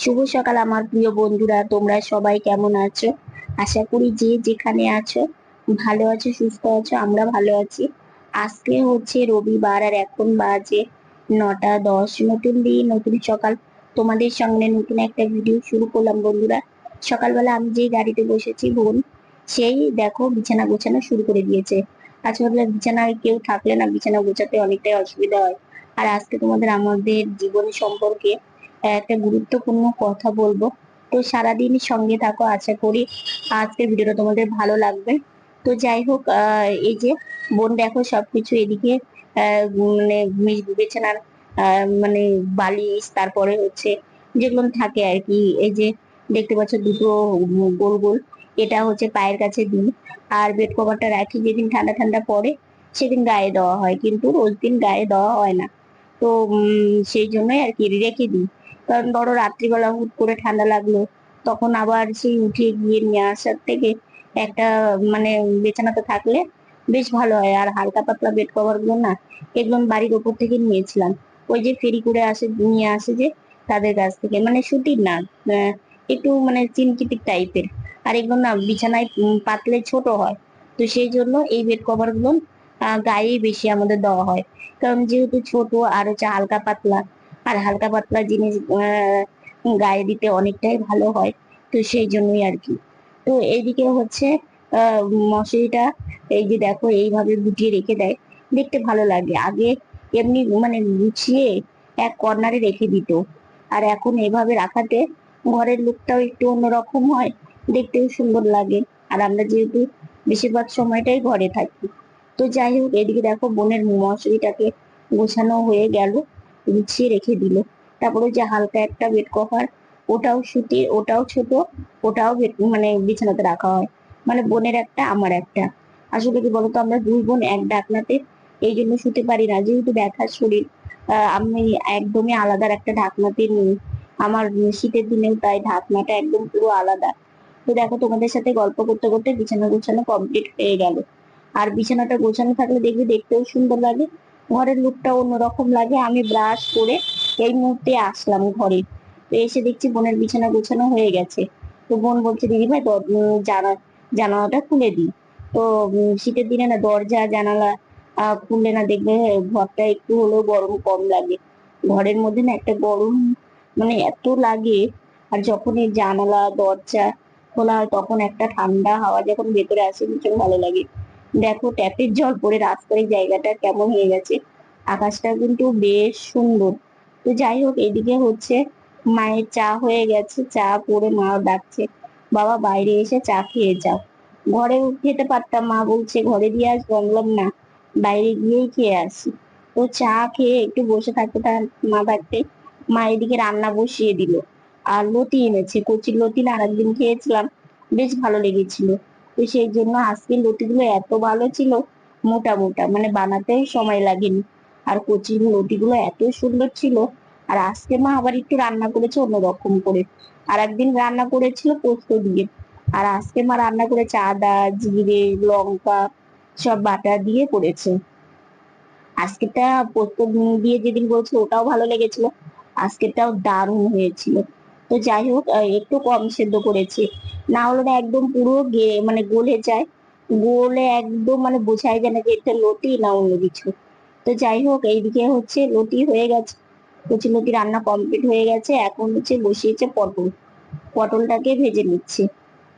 শুভ সকাল আমার প্রিয় বন্ধুরা, তোমরা সবাই কেমন আছো? আশা করি যে যেখানে আছো ভালো আছো, সুস্থ আছো। আমরা ভালো আছি। আজকে হচ্ছে রবিবার আর এখন বাজে 9টা 10। নতুন দিন, নতুন সকাল। তোমাদের সঙ্গে নতুন একটা ভিডিও শুরু করলাম বন্ধুরা। সকালবেলা আমি যে গাড়িতে বসেছি বোন সেই দেখো বিছানা গোছানো শুরু করে দিয়েছে। আজকে ভাবলাম বিছানায় কেউ থাকলে না বিছানা গোছাতে অনেকটাই অসুবিধা হয়। আর আজকে তোমাদের আমাদের জীবন সম্পর্কে একটা গুরুত্বপূর্ণ কথা বলবো। তো সারাদিন সঙ্গে থাকো, আশা করি আজকের ভিডিওটা তোমাদের ভালো লাগবে। তো যাই হোক, এই যে বোন দেখো সবকিছু এদিকে মানে বিছানার মানে বালিশ, তারপরে হচ্ছে যেগুলো থাকে আর কি, এই যে দেখতে পাচ্ছ দুটো গোল গোল, এটা হচ্ছে পায়ের কাছে দিই। আর বেড কভারটা রাখি, যেদিন ঠান্ডা ঠান্ডা পড়ে সেদিন গায়ে দেওয়া হয়, কিন্তু রোজ দিন গায়ে দেওয়া হয় না। তো সেই জন্যই আর কি রেখে দিই। কারণ ধরো রাত্রিবেলা হুট করে ঠান্ডা লাগলো, তখন আবার সেই উঠে গিয়ে নিয়ে আসার থেকে একটা মানে বিছানাতে থাকলে বেশ ভালো হয়। আর হালকা পাতলা বেড কভার গুলো না, এগুলো আমি বাড়ির ওপর থেকে নিয়েছিলাম। ওই যে ফেরি করে আসে, নিয়ে আসে যে তাদের কাছ থেকে, মানে সুতির না, একটু মানে চিনকিটিক টাইপের। আর এগুলো না বিছানায় পাতলে ছোট হয়। তো সেই জন্য এই বেড কভার গুলো গায়ে বেশি আমাদের দেওয়া হয়। কারণ যেহেতু ছোট আর হচ্ছে হালকা পাতলা, আর হালকা পাতলা জিনিস গায়ে দিতে অনেকটাই ভালো হয়। তো সেই জন্যই আর কি। তো এইদিকে হচ্ছে মশারিটা এই যে দেখো এইভাবে গুটিয়ে রেখে দেয়, দেখতে ভালো লাগে। আগে এমনি মানে গুছিয়ে এক কর্নারে রেখে দিত, আর এখন এভাবে রাখাতে ঘরের লুকটাও একটু অন্যরকম হয়, দেখতেও সুন্দর লাগে। আর আমরা যেহেতু বেশিরভাগ সময়টাই ঘরে থাকি। তো যাই হোক, এদিকে দেখো বোনের মশারিটাকে গোছানো হয়ে গেল, গুছিয়ে রেখে দিল। তারপরে যে হালকা একটা বেড কভার, ওটাও সুতির, ওটাও ছোট, ওটাও মানে বিছানাতে রাখা হয়। মানে বোনের একটা আমার একটা। আসলে কি বলতো, আমরা দুই বোন এক ঢাকনাতে এই জন্য শুতে পারি না, যেহেতু ব্যথার শরীর। আমি একদমই আলাদা একটা ঢাকনাতে নিই। আমার শীতের দিনেও তাই ঢাকনাটা একদম পুরো আলাদা। তো দেখো তোমাদের সাথে গল্প করতে করতে বিছানা গোছানো কমপ্লিট হয়ে গেল। আর বিছানাটা গোছানো থাকলে দেখবি দেখতেও সুন্দর লাগে, ঘরের লুকটা অন্যরকম লাগে। আমি ব্রাশ করে এই মুহূর্তে আসলাম ঘরে, তো এসে দেখছি বোনের বিছানা গোছানো হয়ে গেছে। তো বোন বলছে দিদি ভাই জানালাটা খুলে দিই। তো শীতের দিনে না দরজা জানালা খুললে না দেখবে ঘরটা একটু হলেও গরম কম লাগে। ঘরের মধ্যে না একটা গরম মানে এত লাগে। আর যখন এই জানালা দরজা খোলা হয় তখন একটা ঠান্ডা হাওয়া যখন ভেতরে আসে ভীষণ ভালো লাগে। দেখো ট্যাপের জল পড়ে রাস্তার এই জায়গাটা কেমন হয়ে গেছে, আকাশটা কিন্তু বেশ সুন্দর। তো যাই হোক, এদিকে হচ্ছে মায়ের চা হয়ে গেছে, চা করে মাও ডাকছে, বাবা বাইরে এসে চা খেয়ে যাও। ঘরে খেতে পারতাম, মা বলছে ঘরে দিয়ে আসবো, বললাম না, বাইরে গিয়েই খেয়ে আসি। তো চা খেয়ে একটু বসে থাকতে মা থাকতে মা এদিকে রান্না বসিয়ে দিল। আর লতি এনেছে, কচি লতি, না আরেকদিন খেয়েছিলাম, বেশ ভালো লেগেছিল। তো সেই জন্য আজকে লতিগুলো এত ভালো ছিল, মোটা মোটা, মানে বানাতেও সময় লাগেনি। আর কচি লতিগুলো এত সুন্দর ছিল। আর আজকে মা আবার একটু রান্না করেছে অন্যরকম করে। আর একদিন রান্না করেছিল পোস্ত দিয়ে, আর আজকে মা রান্না করেছে আদা জিরে লঙ্কা সব বাটা দিয়ে করেছে। আজকেরটা পোস্ত দিয়ে যেদিন করেছিল ওটাও ভালো লেগেছিল, আজকেরটাও দারুণ হয়েছিল। তো যাই হোক, একটু কম সেদ্ধ করেছি, না হলে না একদম পুরো মানে গলে যায়। গলে একদম মানে বোঝাই যায় না যে এটা লতি না অন্য কিছু। তো যাই হোক, এইদিকে হচ্ছে লতি হয়ে গেছে, কচি লতি রান্না কমপ্লিট হয়ে গেছে। এখন হচ্ছে বসিয়েছে পটল, পটলটাকে ভেজে নিচ্ছে।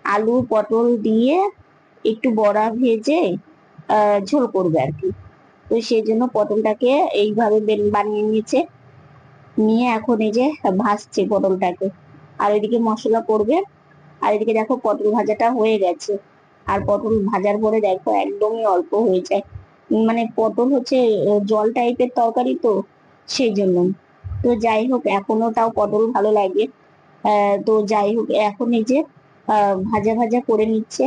আলু পটল দিয়ে একটু বড়া ভেজে ঝোল করবে আর কি। তো সেই জন্য পটলটাকে এইভাবে বানিয়ে নিয়েছে, নিয়ে এখন এই যে ভাজছে পটলটাকে। আর এদিকে মশলা করবে। আর এদিকে দেখো পটল ভাজাটা হয়ে গেছে। আর পটল ভাজার পরে দেখো একদমই অল্প হয়ে যায়, মানে পটল হচ্ছে জল টাইপের তরকারি, তো সেই জন্য। তো যাই হোক, এখনো তাও পটল ভালো লাগে। তো যাই হোক, এখন এই যে ভাজা ভাজা করে নিচ্ছে।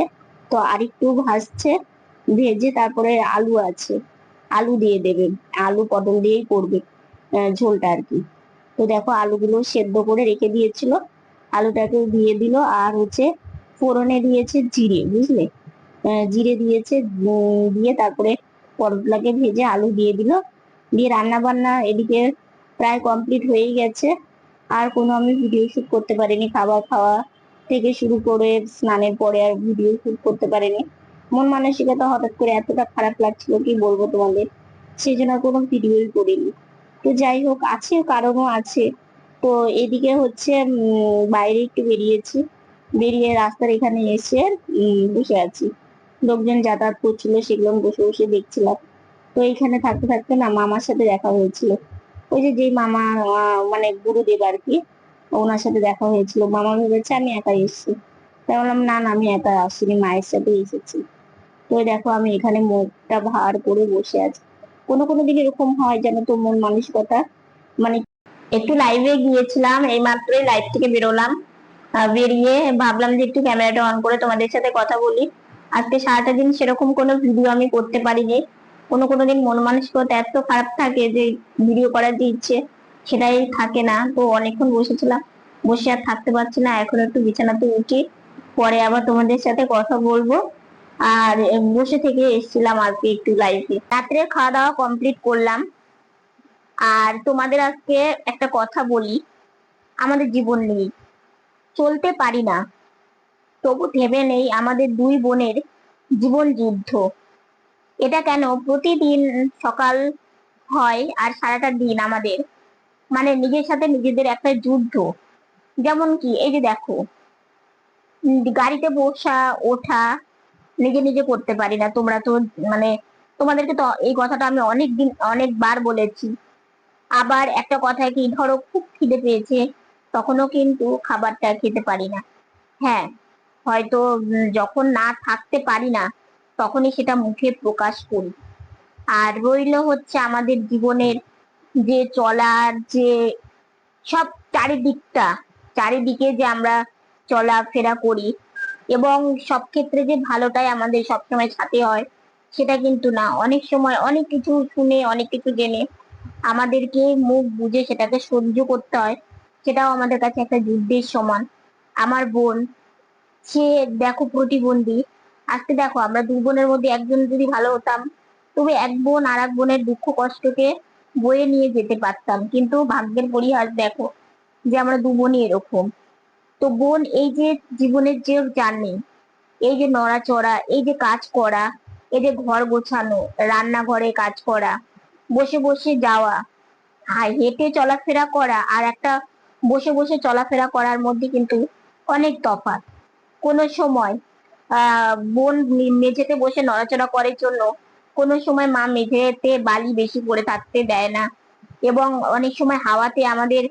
তো আরেকটু ভাজছে, ভেজে তারপরে আলু আছে, আলু দিয়ে দেবে। আলু পটল দিয়েই করবে ঝোলটা আর কি। তো দেখো আলুগুলো সেদ্ধ করে রেখে দিয়েছিল, আলুটাকে দিয়ে দিল। আর হচ্ছে ফোড়নে দিয়েছে জিরে, বুঝলে, জিরে দিয়েছে, দিয়ে তারপরে পটলটাকে ভেজে আলু দিয়ে দিল, দিয়ে রান্না বান্না এদিকে প্রায় কমপ্লিট হয়ে গেছে। আর কোনো আমি ভিডিও শুট করতে পারিনি, খাবার খাওয়া থেকে শুরু করে স্নানের পরে আর ভিডিও শুট করতে পারিনি। মন মানসিকতা হঠাৎ করে এতটা খারাপ লাগছিল কি বলবো তোমাদের, সেই জন্য আর কোনো ভিডিওই করিনি। তো যাই হোক, আছে কারণও আছে। তো এদিকে হচ্ছে বাইরে একটু বেরিয়েছি, বেরিয়ে রাস্তার এখানে এসে বসে আছি। লোকজন যাতায়াত করছিল, সেগুলো আমি বসে বসে দেখছিলাম। তো এইখানে থাকতে থাকতে না মামার সাথে দেখা হয়েছিল। ওই যে যেই মামা মানে গুরুদেব আর কি, ওনার সাথে দেখা হয়েছিল। মামা ভেবেছে আমি একাই এসেছি, তাই বললাম না না, আমি একা আসিনি, মায়ের সাথে এসেছি। তো দেখো আমি এখানে মুখটা ভার করে বসে আছি। কোনো কোনো দিন এরকম হয় যেন, তো মন মানসিকতা মানে। একটু লাইভে গিয়েছিলাম, এই মাত্রই লাইভ থেকে বেরোলাম। বেরিয়ে ভাবলাম যে একটু ক্যামেরাটা অন করে তোমাদের সাথে কথা বলি। আজকে সারাটা দিন সেরকম কোনো ভিডিও আমি করতে পারিনি। কোনো কোনো দিন মন মানসিকতা এত খারাপ থাকে যে ভিডিও করার যে ইচ্ছে সেটাই থাকে না। তো অনেকক্ষণ বসেছিলাম, বসে আর থাকতে পারছি না, এখন একটু বিছানাতে উঠি, পরে আবার তোমাদের সাথে কথা বলবো। আর বসে থেকে এসেছিলাম আর কি একটু লাইভে। রাত্রে খাওয়া দাওয়া কমপ্লিট করলাম। আর তোমাদের আজকে একটা কথা বলি, আমাদের জীবন নিয়ে চলতে পারি না, তবু থেমে নেই আমাদের দুই বোনের জীবন যুদ্ধ। এটা কেন প্রতিদিন সকাল হয় আর সারাটা দিন আমাদের মানে নিজের সাথে নিজেদের একটা যুদ্ধ। যেমন কি এই যে দেখো, গাড়িতে বসা ওঠা নিজে নিজে করতে পারি না। তোমরা তো মানে তোমাদেরকে তো এই কথাটা আমি অনেকবার বলেছি। আবার একটা কথা কি, ধরো খুব খিদে পেয়েছে, তখনও কিন্তু খাবারটা খেতে পারি না। হ্যাঁ, হয়তো যখন না থাকতে পারি না তখনই সেটা মুখে প্রকাশ করি। আর রইল হচ্ছে আমাদের জীবনের যে চলার যে সব চারিদিকে যে আমরা চলাফেরা করি, এবং সব ক্ষেত্রে যে ভালোটাই আমাদের সবসময় সাথে হয় সেটা কিন্তু না। অনেক সময় অনেক কিছু শুনে, অনেক কিছু জেনে আমাদেরকে মুখ বুঝে সেটাকে সহ্য করতে হয়। সেটাও আমাদের কাছে একটা যুদ্ধের সমান। আমার বোন, সে দেখো প্রতিবন্ধী। আজকে দেখো আমরা দুই বোনের মধ্যে একজন যদি ভালো হতাম, তবে এক বোন আর এক বোনের দুঃখ কষ্টকে বয়ে নিয়ে যেতে পারতাম। কিন্তু ভাগ্যের পরিহাস দেখো যে আমরা দু বোনই এরকম। তো বোন এই যে জীবনের যে জার্নি, এই যে নড়াচড়া, এই যে কাজ করা, এই যে ঘর গোছানো, রান্নাঘরে কাজ করা, বসে বসে যাওয়া, হেঁটে চলাফেরা করা, আর একটা বসে বসে চলাফেরা করার মধ্যে কিন্তু অনেক তফাৎ। কোনো সময় বোন মেঝেতে বসে নড়াচড়া করার জন্য কোনো সময় মা মেঝেতে বালি বেশি পড়ে থাকতে দেয় না, এবং অনেক সময় হাওয়াতে আমাদের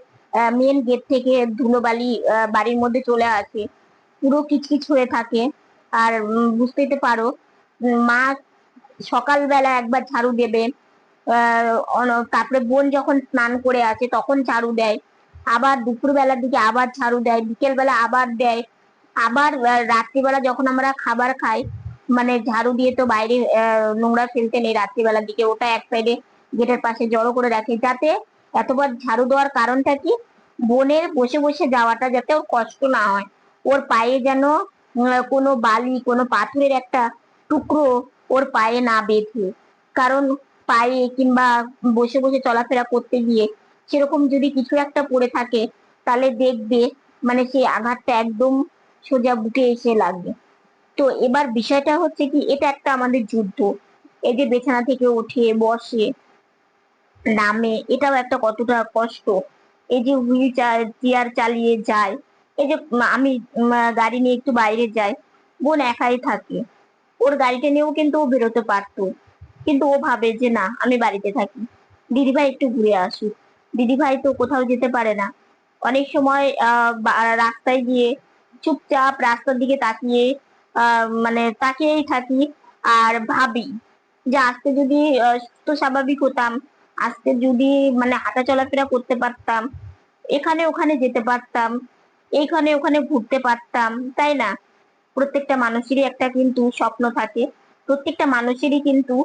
মেন গেট থেকে ধুলোবালি বাড়ির মধ্যে চলে আসে, পুরো কিচকিচ হয়ে থাকে। আর বুঝতেই তো পারো, মা সকালবেলা একবার ঝাড়ু দেবে, তারপরে বোন যখন স্নান করে আসে তখন ঝাড়ু দেয়, আবার দুপুর বেলার দিকে আবার ঝাড়ু দেয়, বিকেল বেলা আবার দেয়, আবার রাত্রিবেলা যখন আমরা খাবার খাই, মানে ঝাড়ু দিয়ে তো বাইরে নোংরা ফেলতে নেই রাত্রিবেলার দিকে, ওটা এক সাইডে গেটের পাশে জড়ো করে রাখে। যাতে এতবার ঝাড়ু দেওয়ার কারণটা কি, বোনের বসে বসে যাওয়াটা যাতে ওর কষ্ট না হয়, ওর পায়ে যেন কোনো বালি কোনো পাথরের একটা টুকরো ওর পায়ে না বেঁধে। কারণ পায়ে কিংবা বসে বসে চলাফেরা করতে গিয়ে সেরকম যদি কিছু একটা পড়ে থাকে, তাহলে দেখবে মানে সেই আঘাতটা একদম সোজা বুকে এসে লাগবে। তো এবার বিষয়টা হচ্ছে কি, এটা একটা আমাদের যুদ্ধ। এই যে বিছানা থেকে উঠে বসে নামে, এটাও একটা কতটা কষ্ট। এই যে হুইল চেয়ার চালিয়ে যায়, এই যে আমি গাড়ি নিয়ে একটু বাইরে যাই, বোন একাই থাকে, ওর গাড়িটা নিয়েও কিন্তু ও বেরোতে পারতো, কিন্তু ও ভাবে যে না আমি বাড়িতে থাকি, দিদিভাই একটু ঘুরে আসুক। দিদিভাই তো কোথাও যেতে পারে না। অনেক সময় রাস্তায় গিয়ে চুপচাপ রাস্তার দিকে তাকিয়ে মানে তাকিয়েই থাকি, আর ভাবি যে আজকে যদি সুস্থ স্বাভাবিক হতাম, আজকে যদি মানে হাঁটা চলাফেরা করতে পারতাম, এখানে ওখানে যেতে পারতাম, এইখানে ওখানে ঘুরতে পারতাম, তাই না? প্রত্যেকটা মানুষেরই একটা কিন্তু স্বপ্ন থাকে, প্রত্যেকটা মানুষেরই কিন্তু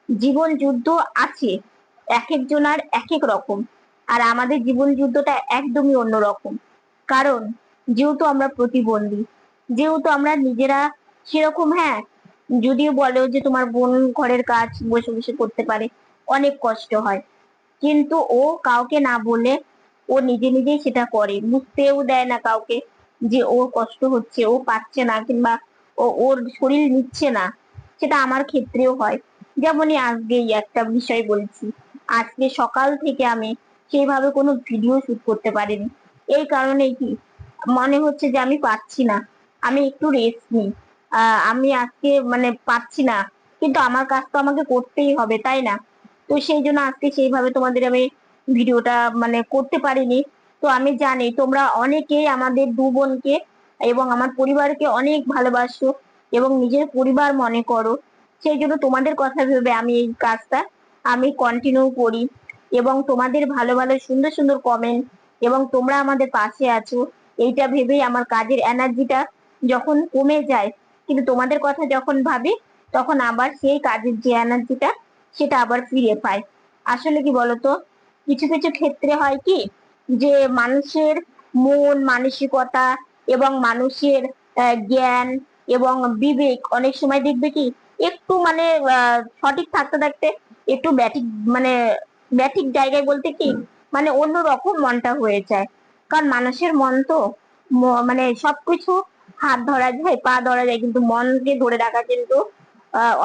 জীবন যুদ্ধ আছে, এক একজনার এক এক রকম। আর আমাদের জীবন যুদ্ধটা একদমই অন্যরকম। কারণ যেহেতু আমরা প্রতিবন্ধী, যেহেতু আমরা নিজেরা সেরকম, হ্যাঁ, যদিও বলো যে তোমার বোন ঘরের কাজ বসে বসে করতে পারে, অনেক কষ্ট হয়, কিন্তু ও কাউকে না বলে, ও ও নিজে নিজেই সেটা করে, বুঝতেও দেয় না কাউকে যে ওর কষ্ট হচ্ছে, ও পাচ্ছে না, কিংবা ওর শরীর নিচ্ছে না। সেটা আমার ক্ষেত্রেও হয়। যেমনই আজকেই একটা বিষয় বলছি, আজকে সকাল থেকে আমি সেইভাবে কোনো ভিডিও শুট করতে পারিনি। এই কারণে কি মনে হচ্ছে যে আমি পারছি না, আমি একটু রেস্ট নিই। আমি আজকে মানে পারছি না, কিন্তু আমার কাজ তো আমাকে করতেই হবে, তাই না? তো সেই জন্য আজকে সেইভাবে তোমাদের আমি ভিডিওটা মানে করতে পারিনি। তো আমি জানি তোমরা অনেকেই আমাদের দু বোনকে এবং আমার পরিবারকে অনেক ভালোবাসো এবং নিজের পরিবার মনে করো। সেই জন্য তোমাদের কথা ভেবে আমি এই কাজটা আমি কন্টিনিউ করি, এবং তোমাদের ভালো ভালো সুন্দর সুন্দর কমেন্ট এবং তোমরা আমাদের পাশে আছো, এইটা ভেবেই আমার কাজের এনার্জিটা যখন কমে যায়, কিন্তু তোমাদের কথা যখন ভাবি তখন আবার সেই কাজের যে এনার্জিটা সেটা আবার ফিরে পাই। আসলে কি বলতো, কিছু কিছু ক্ষেত্রে হয় কি যে মানুষের মন মানসিকতা এবং মানুষের জ্ঞান এবং বিবেক অনেক সময় দেখবে কি একটু মানে সঠিক থাকতে থাকতে একটু ব্যাঠিক মানে ব্যাঠিক জায়গায় বলতে কি মানে অন্যরকম মনটা হয়ে যায়। কারণ মানুষের মন তো মানে সবকিছু হাত ধরা যায় পা ধরা যায়, কিন্তু মনকে ধরে রাখা কিন্তু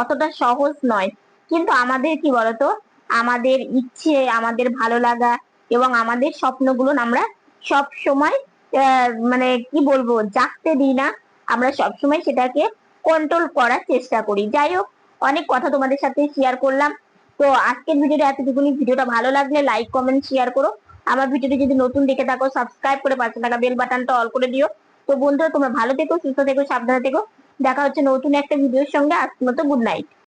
অতটা সহজ নয়। কিন্তু আমাদের কি বলতো, আমাদের ইচ্ছে, আমাদের ভালো লাগা এবং আমাদের স্বপ্নগুলো আমরা সব সময় মানে কি বলবো জাগতে দিই না, আমরা সব সময় সেটাকে কন্ট্রোল করার চেষ্টা করি। যাই হোক, অনেক কথা তোমাদের সাথে শেয়ার করলাম। তো আজকের ভিডিওটা এতটুকুনি। ভিডিওটা ভালো লাগলে লাইক কমেন্ট শেয়ার করো। আমার ভিডিওটি যদি নতুন দেখে থাকো সাবস্ক্রাইব করে পাশে থাকা বেল বাটনটা অল করে দিও। তো বন্ধুরা, তোমরা ভালো থেকো, সুস্থ থেকো, সাবধানে থেকো। দেখা হচ্ছে নতুন একটা ভিডিওর সঙ্গে। আজকের মতো গুড নাইট।